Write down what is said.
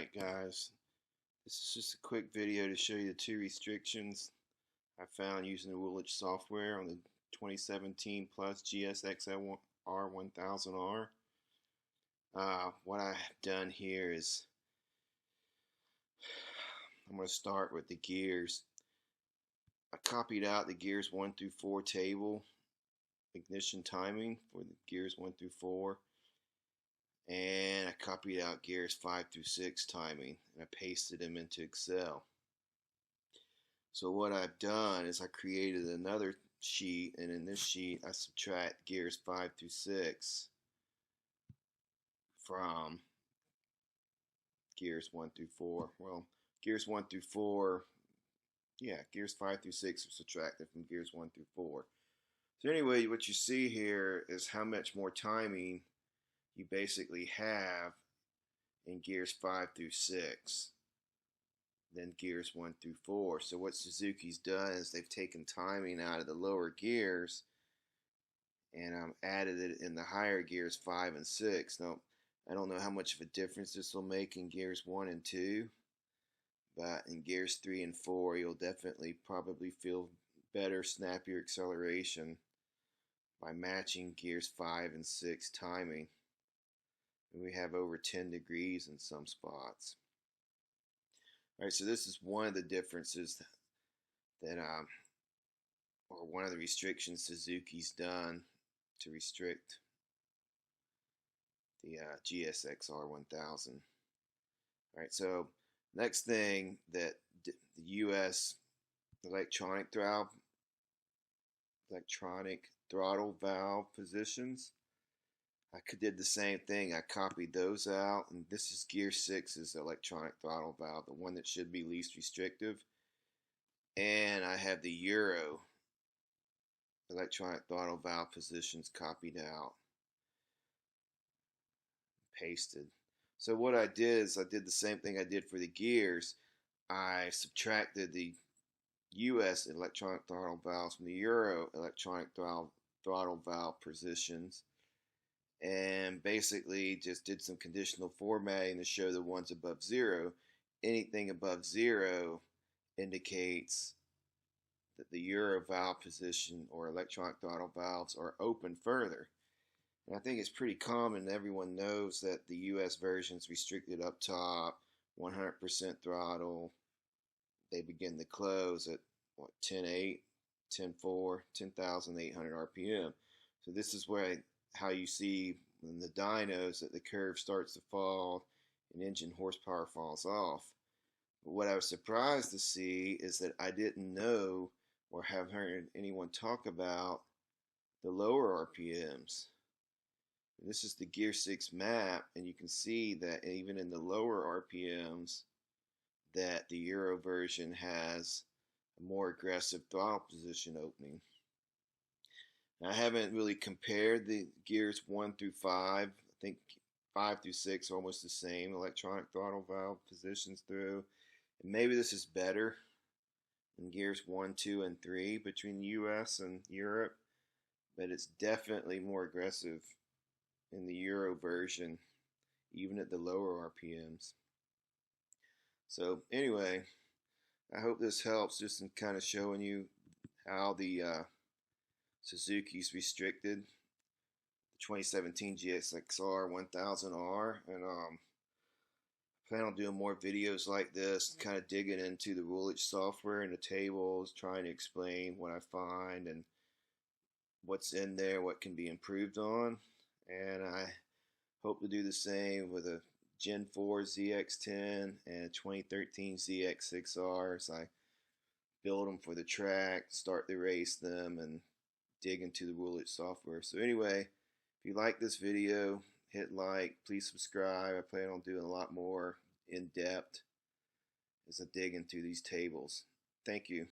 Alright guys, this is just a quick video to show you the two restrictions I found using the Woolich software on the 2017 plus GSXR1000R. What I've done here is I'm going to start with the gears. I copied out the gears 1 through 4 table, ignition timing for the gears 1 through 4. And I copied out gears 5 through 6 timing and I pasted them into Excel. So what I've done is I created another sheet, and in this sheet I subtract gears 5 through 6 from gears 1 through 4. Well, gears 1 through 4, gears 5 through 6 are subtracted from gears 1 through 4. So anyway, what you see here is how much more timing you basically have in gears 5 through 6 than gears 1 through 4. So what Suzuki's done is they've taken timing out of the lower gears and added it in the higher gears 5 and 6. Now, I don't know how much of a difference this will make in gears 1 and 2, but in gears 3 and 4 you'll definitely probably feel better, snappier acceleration by matching gears 5 and 6 timing. We have over 10 degrees in some spots. Alright, so this is one of the differences that or one of the restrictions Suzuki's done to restrict the GSXR1000. Alright, so next thing, that the US electronic throttle valve positions, I did the same thing. I copied those out, and this is gear 6's electronic throttle valve, the one that should be least restrictive. And I have the Euro electronic throttle valve positions copied out, pasted. So what I did is I did the same thing I did for the gears. I subtracted the US electronic throttle valves from the Euro electronic throttle valve positions, and basically just did some conditional formatting to show the ones above 0. Anything above 0 indicates that the Euro valve position or electronic throttle valves are open further. And I think it's pretty common, everyone knows that the US version is restricted up top, 100% throttle. They begin to close at 10.8, 10.4, 10,800 RPM. So this is how you see in the dynos that the curve starts to fall and engine horsepower falls off. But what I was surprised to see is that I didn't know or have heard anyone talk about the lower RPMs. This is the Gear 6 map, and you can see that even in the lower RPMs that the Euro version has a more aggressive throttle position opening. Now, I haven't really compared the gears 1 through 5. I think 5 through 6 are almost the same electronic throttle valve positions through. And maybe this is better in gears 1, 2, and 3 between the US and Europe, but it's definitely more aggressive in the Euro version, even at the lower RPMs. So anyway, I hope this helps just in kind of showing you how the Suzuki's restricted the 2017 GSXR1000R, and I plan on doing more videos like this, kind of digging into the Woolich software and the tables, trying to explain what I find and what's in there, what can be improved on. And I hope to do the same with a Gen 4 ZX10 and a 2013 ZX6R as I build them for the track, start to race them, and dig into the Woolich software. So anyway, if you like this video, hit like, please subscribe. I plan on doing a lot more in depth as I dig into these tables. Thank you.